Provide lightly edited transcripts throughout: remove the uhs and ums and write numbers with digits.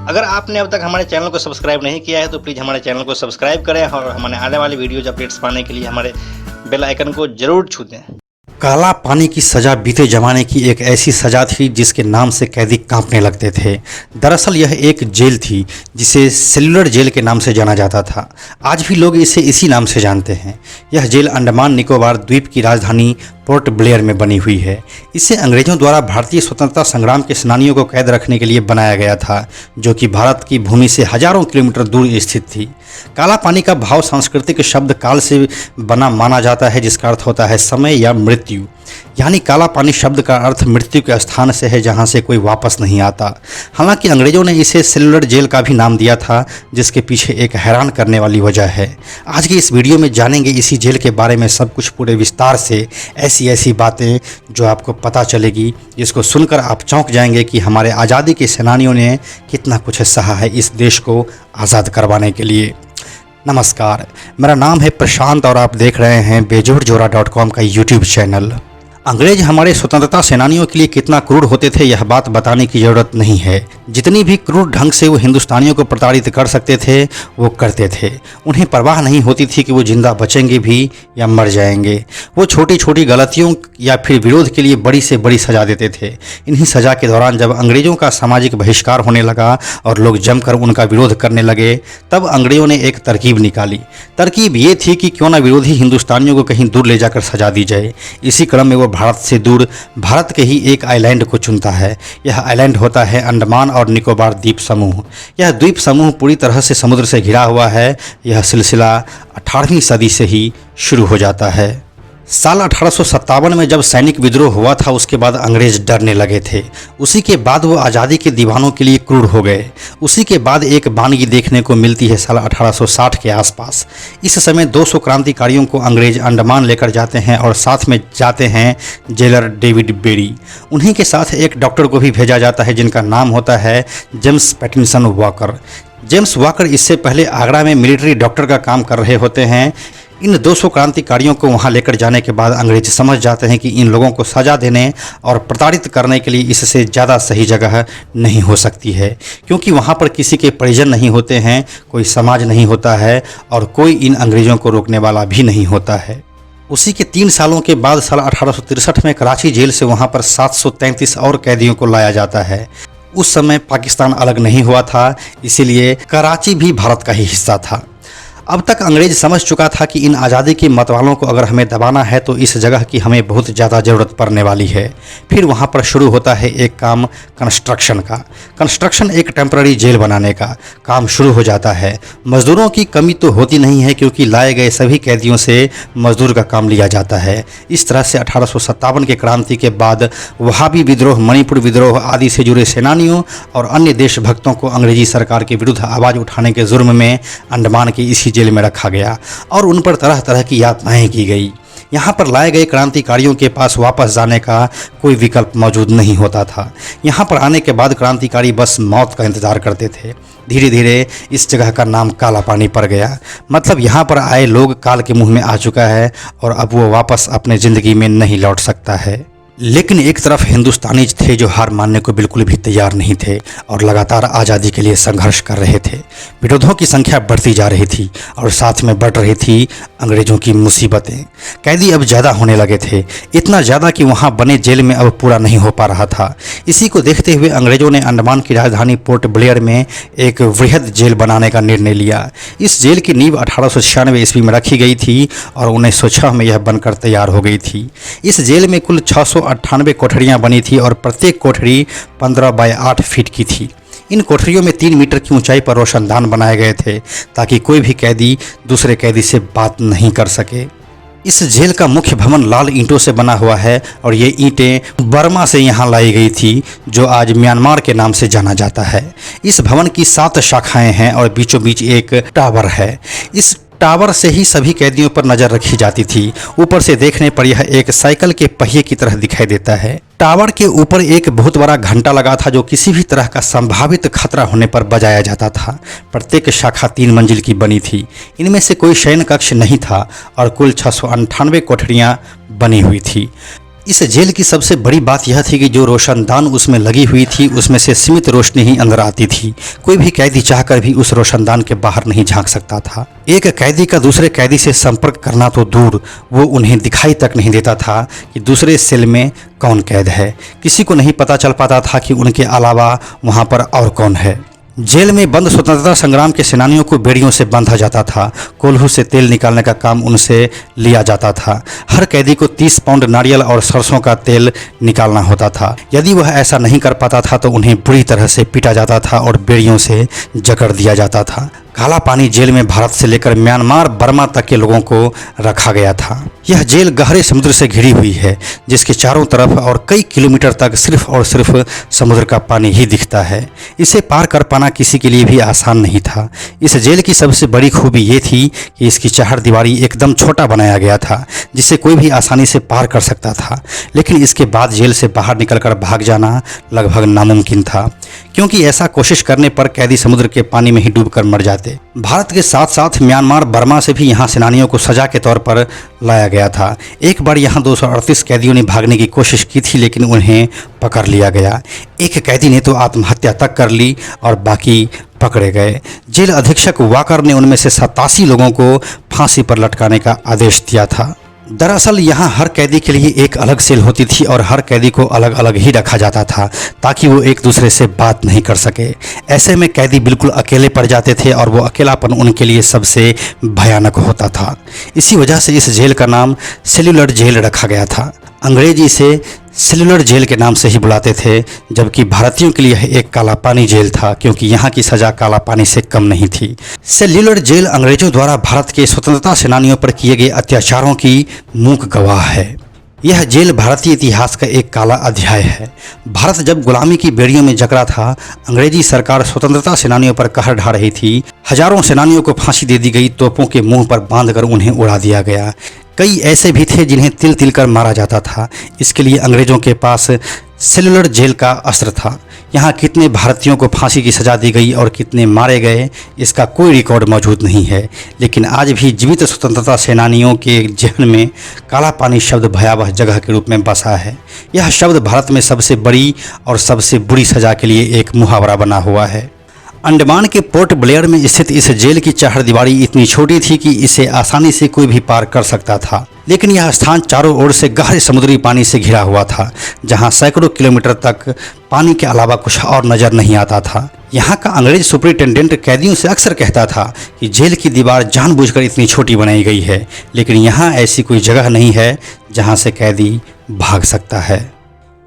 अगर आपने अब तक हमारे चैनल को सब्सक्राइब नहीं किया है तो प्लीज़ हमारे चैनल को सब्सक्राइब करें और हमारे आने वाली वीडियोज अपडेट्स पाने के लिए हमारे बेल आइकन को जरूर छू दें। काला पानी की सज़ा बीते ज़माने की एक ऐसी सज़ा थी जिसके नाम से कैदी कांपने लगते थे। दरअसल यह एक जेल थी जिसे सेलुलर जेल के नाम से जाना जाता था। आज भी लोग इसे इसी नाम से जानते हैं। यह जेल अंडमान निकोबार द्वीप की राजधानी पोर्ट ब्लेयर में बनी हुई है। इसे अंग्रेज़ों द्वारा भारतीय स्वतंत्रता संग्राम के सेनानियों को कैद रखने के लिए बनाया गया था, जो कि भारत की भूमि से हजारों किलोमीटर दूर स्थित थी। काला पानी का भाव सांस्कृतिक शब्द काल से बना माना जाता है, जिसका अर्थ होता है समय या मृत्यु। यानी काला पानी शब्द का अर्थ मृत्यु के स्थान से है जहां से कोई वापस नहीं आता। हालांकि अंग्रेज़ों ने इसे सेलुलर जेल का भी नाम दिया था, जिसके पीछे एक हैरान करने वाली वजह है। आज की इस वीडियो में जानेंगे इसी जेल के बारे में सब कुछ पूरे विस्तार से, ऐसी बातें जो आपको पता चलेगी, जिसको सुनकर आप चौंक जाएंगे कि हमारे आज़ादी के सेनानियों ने कितना कुछ सहा है इस देश को आज़ाद करवाने के लिए। नमस्कार, मेरा नाम है प्रशांत और आप देख रहे हैं बेजोड़जोरा.com का यूट्यूब चैनल। अंग्रेज हमारे स्वतंत्रता सेनानियों के लिए कितना क्रूर होते थे यह बात बताने की ज़रूरत नहीं है। जितनी भी क्रूर ढंग से वो हिंदुस्तानियों को प्रताड़ित कर सकते थे वो करते थे। उन्हें परवाह नहीं होती थी कि वो जिंदा बचेंगे भी या मर जाएंगे। वो छोटी छोटी गलतियों या फिर विरोध के लिए बड़ी से बड़ी सज़ा देते थे। इन्हीं सज़ा के दौरान जब अंग्रेज़ों का सामाजिक बहिष्कार होने लगा और लोग जमकर उनका विरोध करने लगे, तब अंग्रेज़ों ने एक तरकीब निकाली। तरकीब ये थी कि क्यों ना विरोधी हिंदुस्तानियों को कहीं दूर ले जाकर सजा दी जाए। इसी क्रम में वो भारत से दूर भारत के ही एक आइलैंड को चुनता है। यह आइलैंड होता है अंडमान और निकोबार द्वीप समूह। यह द्वीप समूह पूरी तरह से समुद्र से घिरा हुआ है। यह सिलसिला 18वीं सदी से ही शुरू हो जाता है। साल 1857 में जब सैनिक विद्रोह हुआ था, उसके बाद अंग्रेज डरने लगे थे। उसी के बाद वो आज़ादी के दीवानों के लिए क्रूर हो गए। उसी के बाद एक वानगी देखने को मिलती है साल 1860 के आसपास। इस समय 200 क्रांतिकारियों को अंग्रेज अंडमान लेकर जाते हैं और साथ में जाते हैं जेलर डेविड बेरी। उन्हीं के साथ एक डॉक्टर को भी भेजा जाता है जिनका नाम होता है James Pattinson walker. James walker इससे पहले आगरा में मिलिट्री डॉक्टर का काम कर रहे होते हैं। इन 200 क्रांतिकारियों को वहां लेकर जाने के बाद अंग्रेज समझ जाते हैं कि इन लोगों को सजा देने और प्रताड़ित करने के लिए इससे ज़्यादा सही जगह नहीं हो सकती है, क्योंकि वहां पर किसी के परिजन नहीं होते हैं, कोई समाज नहीं होता है और कोई इन अंग्रेज़ों को रोकने वाला भी नहीं होता है। उसी के 3 सालों के बाद साल 1863 में कराची जेल से वहाँ पर 733 और कैदियों को लाया जाता है। उस समय पाकिस्तान अलग नहीं हुआ था, इसीलिए कराची भी भारत का ही हिस्सा था। अब तक अंग्रेज समझ चुका था कि इन आज़ादी के मतवालों को अगर हमें दबाना है तो इस जगह की हमें बहुत ज़्यादा ज़रूरत पड़ने वाली है। फिर वहाँ पर शुरू होता है एक काम कंस्ट्रक्शन का। कंस्ट्रक्शन एक टेम्पररी जेल बनाने का काम शुरू हो जाता है। मज़दूरों की कमी तो होती नहीं है, क्योंकि लाए गए सभी कैदियों से मज़दूर का काम लिया जाता है। इस तरह से 1857 के क्रांति के बाद वहाबी विद्रोह, मणिपुर विद्रोह आदि से जुड़े सेनानियों और अन्य देशभक्तों को अंग्रेजी सरकार के विरुद्ध आवाज़ उठाने के जुर्म में अंडमान के इसी जेल में रखा गया और उन पर तरह तरह की यातनाएं की गई। यहाँ पर लाए गए क्रांतिकारियों के पास वापस जाने का कोई विकल्प मौजूद नहीं होता था। यहाँ पर आने के बाद क्रांतिकारी बस मौत का इंतज़ार करते थे। धीरे धीरे इस जगह का नाम काला पानी पड़ गया। मतलब यहाँ पर आए लोग काल के मुंह में आ चुका है और अब वो वापस अपने ज़िंदगी में नहीं लौट सकता है। लेकिन एक तरफ हिंदुस्तानी थे जो हार मानने को बिल्कुल भी तैयार नहीं थे और लगातार आज़ादी के लिए संघर्ष कर रहे थे। विरोधों की संख्या बढ़ती जा रही थी और साथ में बढ़ रही थी अंग्रेज़ों की मुसीबतें। कैदी अब ज़्यादा होने लगे थे, इतना ज़्यादा कि वहाँ बने जेल में अब पूरा नहीं हो पा रहा था। इसी को देखते हुए अंग्रेज़ों ने अंडमान की राजधानी पोर्ट ब्लेयर में एक वृहद जेल बनाने का निर्णय लिया। इस जेल की नींव 1896 ईस्वी में रखी गई थी और 1906 में यह बनकर तैयार हो गई थी। इस जेल में कुल 698 कोठरियां बनी थी और प्रत्येक कोठरी 15 बाय 8 फीट की थी। इन कोठरियों में 3 मीटर की ऊंचाई पर रोशनदान बनाए गए थे ताकि कोई भी कैदी दूसरे कैदी से बात नहीं कर सके। इस जेल का मुख्य भवन लाल ईंटों से बना हुआ है और ये ईंटें बर्मा से यहाँ लाई गई थी, जो आज म्यांमार के नाम से जाना जाता है। इस भवन की 7 शाखाएं हैं और बीचों बीच एक टावर है। इस टावर से ही सभी कैदियों पर नज़र रखी जाती थी। ऊपर से देखने पर यह एक साइकिल के पहिए की तरह दिखाई देता है। टावर के ऊपर एक बहुत बड़ा घंटा लगा था जो किसी भी तरह का संभावित खतरा होने पर बजाया जाता था। प्रत्येक शाखा 3 मंजिल की बनी थी। इनमें से कोई शयन कक्ष नहीं था और कुल 698 कोठरियाँ बनी हुई थी। इस जेल की सबसे बड़ी बात यह थी कि जो रोशनदान उसमें लगी हुई थी उसमें से सीमित रोशनी ही अंदर आती थी। कोई भी कैदी चाहकर भी उस रोशनदान के बाहर नहीं झांक सकता था। एक कैदी का दूसरे कैदी से संपर्क करना तो दूर, वो उन्हें दिखाई तक नहीं देता था कि दूसरे सेल में कौन कैद है। किसी को नहीं पता चल पाता था कि उनके अलावा वहाँ पर और कौन है। जेल में बंद स्वतंत्रता संग्राम के सेनानियों को बेड़ियों से बांधा जाता था। कोल्हू से तेल निकालने का काम उनसे लिया जाता था। हर कैदी को 30 पाउंड नारियल और सरसों का तेल निकालना होता था। यदि वह ऐसा नहीं कर पाता था तो उन्हें बुरी तरह से पीटा जाता था और बेड़ियों से जकड़ दिया जाता था। काला पानी जेल में भारत से लेकर म्यांमार, बर्मा तक के लोगों को रखा गया था। यह जेल गहरे समुद्र से घिरी हुई है, जिसके चारों तरफ और कई किलोमीटर तक सिर्फ और सिर्फ समुद्र का पानी ही दिखता है। इसे पार कर पाना किसी के लिए भी आसान नहीं था। इस जेल की सबसे बड़ी खूबी ये थी कि इसकी चहारदीवारी एकदम छोटा बनाया गया था, जिसे कोई भी आसानी से पार कर सकता था। लेकिन इसके बाद जेल से बाहर निकलकर भाग जाना लगभग नामुमकिन था, क्योंकि ऐसा कोशिश करने पर कैदी समुद्र के पानी में ही डूबकर मर जाते। भारत के साथ साथ म्यांमार, बर्मा से भी यहाँ सेनानियों को सजा के तौर पर लाया गया था। एक बार यहाँ 238 कैदियों ने भागने की कोशिश की थी, लेकिन उन्हें पकड़ लिया गया। एक कैदी ने तो आत्महत्या तक कर ली और बाकी पकड़े गए। जेल अधीक्षक वाकर ने उनमें से 87 लोगों को फांसी पर लटकाने का आदेश दिया था। दरअसल यहाँ हर कैदी के लिए एक अलग सेल होती थी और हर कैदी को अलग अलग ही रखा जाता था, ताकि वो एक दूसरे से बात नहीं कर सके। ऐसे में कैदी बिल्कुल अकेले पड़ जाते थे और वो अकेलापन उनके लिए सबसे भयानक होता था। इसी वजह से इस जेल का नाम सेल्यूलर जेल रखा गया था। अंग्रेजी से सेल्यूलर जेल के नाम से ही बुलाते थे, जबकि भारतीयों के लिए यह एक काला पानी जेल था, क्योंकि यहाँ की सज़ा काला पानी से कम नहीं थी। सेल्यूलर जेल अंग्रेजों द्वारा भारत के स्वतंत्रता सेनानियों पर किए गए अत्याचारों की मूक गवाह है। यह जेल भारतीय इतिहास का एक काला अध्याय है। भारत जब गुलामी की बेड़ियों में जकड़ा था, अंग्रेजी सरकार स्वतंत्रता सेनानियों पर कहर ढा रही थी। हजारों सेनानियों को फांसी दे दी गई, तोपों के मुंह पर बांधकर उन्हें उड़ा दिया गया। कई ऐसे भी थे जिन्हें तिल तिल कर मारा जाता था। इसके लिए अंग्रेजों के पास सेल्यूलर जेल का अस्त्र था। यहाँ कितने भारतीयों को फांसी की सज़ा दी गई और कितने मारे गए, इसका कोई रिकॉर्ड मौजूद नहीं है। लेकिन आज भी जीवित स्वतंत्रता सेनानियों के जहन में काला पानी शब्द भयावह जगह के रूप में बसा है। यह शब्द भारत में सबसे बड़ी और सबसे बुरी सज़ा के लिए एक मुहावरा बना हुआ है। अंडमान के पोर्ट ब्लेयर में स्थित इस जेल की चहारदीवारी इतनी छोटी थी कि इसे आसानी से कोई भी पार कर सकता था। लेकिन यह स्थान चारों ओर से गहरे समुद्री पानी से घिरा हुआ था, जहां सैकड़ों किलोमीटर तक पानी के अलावा कुछ और नजर नहीं आता था। यहाँ का अंग्रेज सुपरिटेंडेंट कैदियों से अक्सर कहता था कि जेल की दीवार जानबूझकर इतनी छोटी बनाई गई है, लेकिन यहाँ ऐसी कोई जगह नहीं है जहाँ से कैदी भाग सकता है।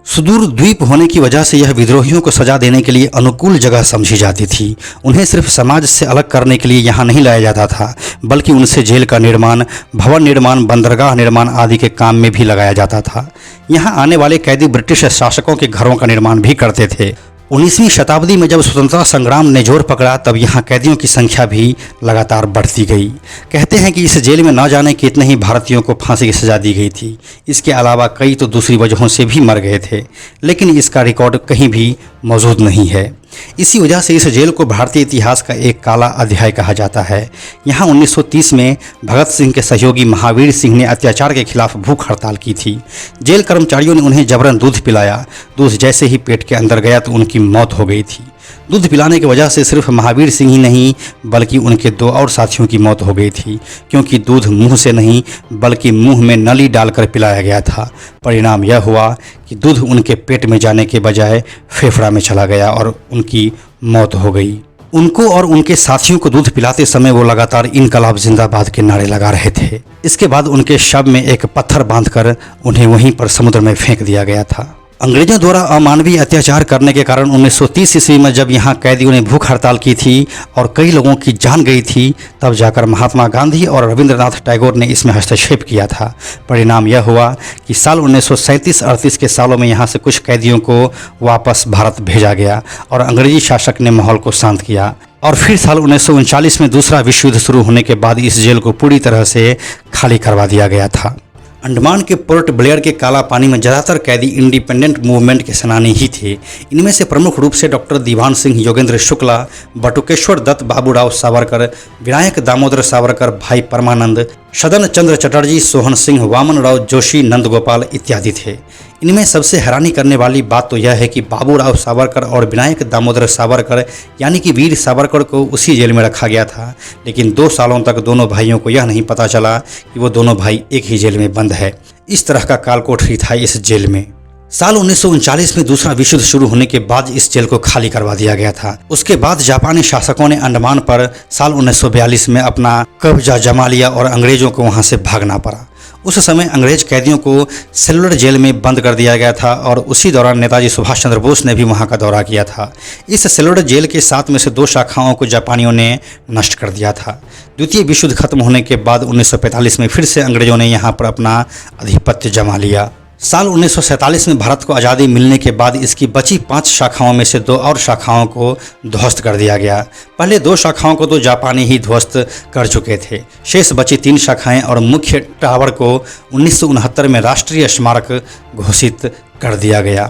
सुदूर द्वीप होने की वजह से यह विद्रोहियों को सजा देने के लिए अनुकूल जगह समझी जाती थी। उन्हें सिर्फ समाज से अलग करने के लिए यहाँ नहीं लाया जाता था, बल्कि उनसे जेल का निर्माण, भवन निर्माण, बंदरगाह निर्माण आदि के काम में भी लगाया जाता था। यहाँ आने वाले कैदी ब्रिटिश शासकों के घरों का निर्माण भी करते थे। 19वीं शताब्दी में जब स्वतंत्रता संग्राम ने जोर पकड़ा, तब यहाँ कैदियों की संख्या भी लगातार बढ़ती गई। कहते हैं कि इस जेल में न जाने कितने ही भारतीयों को फांसी की सज़ा दी गई थी। इसके अलावा कई तो दूसरी वजहों से भी मर गए थे, लेकिन इसका रिकॉर्ड कहीं भी मौजूद नहीं है। इसी वजह से इस जेल को भारतीय इतिहास का एक काला अध्याय कहा जाता है। यहाँ 1930 में भगत सिंह के सहयोगी महावीर सिंह ने अत्याचार के खिलाफ भूख हड़ताल की थी। जेल कर्मचारियों ने उन्हें जबरन दूध पिलाया। दूध जैसे ही पेट के अंदर गया तो उनकी मौत हो गई थी। दूध पिलाने की वजह से सिर्फ महावीर सिंह ही नहीं, बल्कि उनके 2 और साथियों की मौत हो गई थी, क्योंकि दूध मुंह से नहीं बल्कि मुंह में नली डालकर पिलाया गया था। परिणाम यह हुआ कि दूध उनके पेट में जाने के बजाय फेफड़ा में चला गया और उनकी मौत हो गई। उनको और उनके साथियों को दूध पिलाते समय वो लगातार इनकलाब जिंदाबाद के नारे लगा रहे थे। इसके बाद उनके शव में एक पत्थर बांधकर उन्हें वहीं पर समुद्र में फेंक दिया गया था। अंग्रेजों द्वारा अमानवीय अत्याचार करने के कारण 1930 ईस्वी में जब यहाँ कैदियों ने भूख हड़ताल की थी और कई लोगों की जान गई थी, तब जाकर महात्मा गांधी और रविंद्रनाथ टैगोर ने इसमें हस्तक्षेप किया था। परिणाम यह हुआ कि साल 1937-38 के सालों में यहाँ से कुछ कैदियों को वापस भारत भेजा गया और अंग्रेजी शासक ने माहौल को शांत किया। और फिर साल 1939 में दूसरा विश्व युद्ध शुरू होने के बाद इस जेल को पूरी तरह से खाली करवा दिया गया था। अंडमान के पोर्ट ब्लेयर के काला पानी में ज़्यादातर कैदी इंडिपेंडेंट मूवमेंट के सेनानी ही थे। इनमें से प्रमुख रूप से डॉक्टर दीवान सिंह, योगेंद्र शुक्ला, बटुकेश्वर दत्त, बाबूराव सावरकर, विनायक दामोदर सावरकर, भाई परमानंद, सदन चंद्र चटर्जी, सोहन सिंह, वामन राव जोशी, नंदगोपाल इत्यादि थे। इनमें सबसे हैरानी करने वाली बात तो यह है कि बाबूराव सावरकर और विनायक दामोदर सावरकर यानी कि वीर सावरकर को उसी जेल में रखा गया था, लेकिन 2 सालों तक दोनों भाइयों को यह नहीं पता चला कि वो दोनों भाई एक ही जेल में बंद है। इस तरह का कालकोठरी था इस जेल में। साल 1939 में दूसरा विश्व युद्ध शुरू होने के बाद इस जेल को खाली करवा दिया गया था। उसके बाद जापानी शासकों ने अंडमान पर साल 1942 में अपना कब्जा जमा लिया और अंग्रेजों को वहां से भागना पड़ा। उस समय अंग्रेज कैदियों को सेलुलर जेल में बंद कर दिया गया था और उसी दौरान नेताजी सुभाष चंद्र बोस ने भी वहां का दौरा किया था। इस सेलुलर जेल के 7 में से 2 शाखाओं को जापानियों ने नष्ट कर दिया था। द्वितीय विश्व युद्ध खत्म होने के बाद 1945 में फिर से अंग्रेजों ने यहाँ पर अपना आधिपत्य जमा लिया। साल 1947 में भारत को आज़ादी मिलने के बाद इसकी बची 5 शाखाओं में से 2 और शाखाओं को ध्वस्त कर दिया गया। पहले 2 शाखाओं को तो जापानी ही ध्वस्त कर चुके थे। शेष बची 3 शाखाएं और मुख्य टावर को 1969 में राष्ट्रीय स्मारक घोषित कर दिया गया।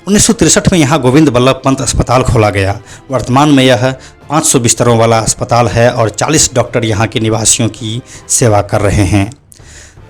1963 में यहाँ गोविंद बल्लभ पंत अस्पताल खोला गया। वर्तमान में यह 500 बिस्तरों वाला अस्पताल है और 40 डॉक्टर यहाँ के निवासियों की सेवा कर रहे हैं।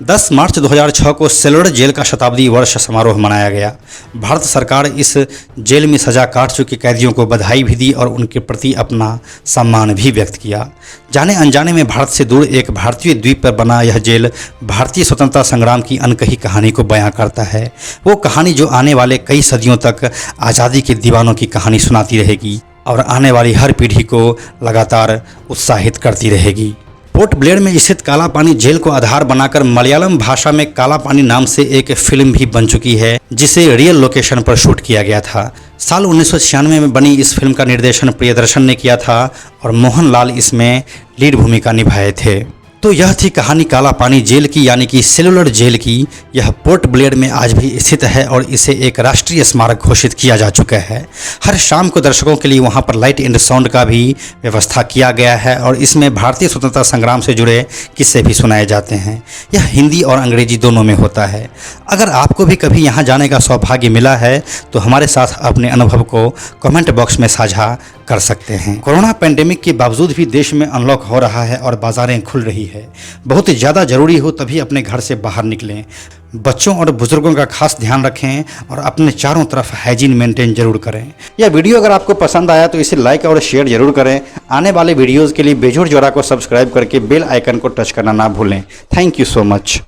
10 मार्च 2006 को सेलुलर जेल का शताब्दी वर्ष समारोह मनाया गया। भारत सरकार इस जेल में सजा काट चुके कैदियों को बधाई भी दी और उनके प्रति अपना सम्मान भी व्यक्त किया। जाने अनजाने में भारत से दूर एक भारतीय द्वीप पर बना यह जेल भारतीय स्वतंत्रता संग्राम की अनकही कहानी को बयां करता है। वो कहानी जो आने वाले कई सदियों तक आज़ादी के दीवानों की कहानी सुनाती रहेगी और आने वाली हर पीढ़ी को लगातार उत्साहित करती रहेगी। पोर्ट ब्लेयर में स्थित काला पानी जेल को आधार बनाकर मलयालम भाषा में काला पानी नाम से एक फिल्म भी बन चुकी है, जिसे रियल लोकेशन पर शूट किया गया था। साल 1996 में बनी इस फिल्म का निर्देशन प्रियदर्शन ने किया था और मोहनलाल इसमें लीड भूमिका निभाए थे। तो यह थी कहानी काला पानी जेल की, यानी कि सेलुलर जेल की। यह पोर्ट ब्लेयर में आज भी स्थित है और इसे एक राष्ट्रीय स्मारक घोषित किया जा चुका है। हर शाम को दर्शकों के लिए वहां पर लाइट एंड साउंड का भी व्यवस्था किया गया है और इसमें भारतीय स्वतंत्रता संग्राम से जुड़े किस्से भी सुनाए जाते हैं। यह हिंदी और अंग्रेजी दोनों में होता है। अगर आपको भी कभी यहाँ जाने का सौभाग्य मिला है तो हमारे साथ अपने अनुभव को कमेंट बॉक्स में साझा कर सकते हैं। कोरोना पैंडेमिक के बावजूद भी देश में अनलॉक हो रहा है और बाजारें खुल रही है। बहुत ज़्यादा ज़रूरी हो तभी अपने घर से बाहर निकलें। बच्चों और बुजुर्गों का खास ध्यान रखें और अपने चारों तरफ हाइजीन मेंटेन जरूर करें। यह वीडियो अगर आपको पसंद आया तो इसे लाइक और शेयर जरूर करें। आने वाले वीडियोज़ के लिए बेजोड़ जोड़ा को सब्सक्राइब करके बेल आइकन को टच करना ना भूलें। Thank you so much.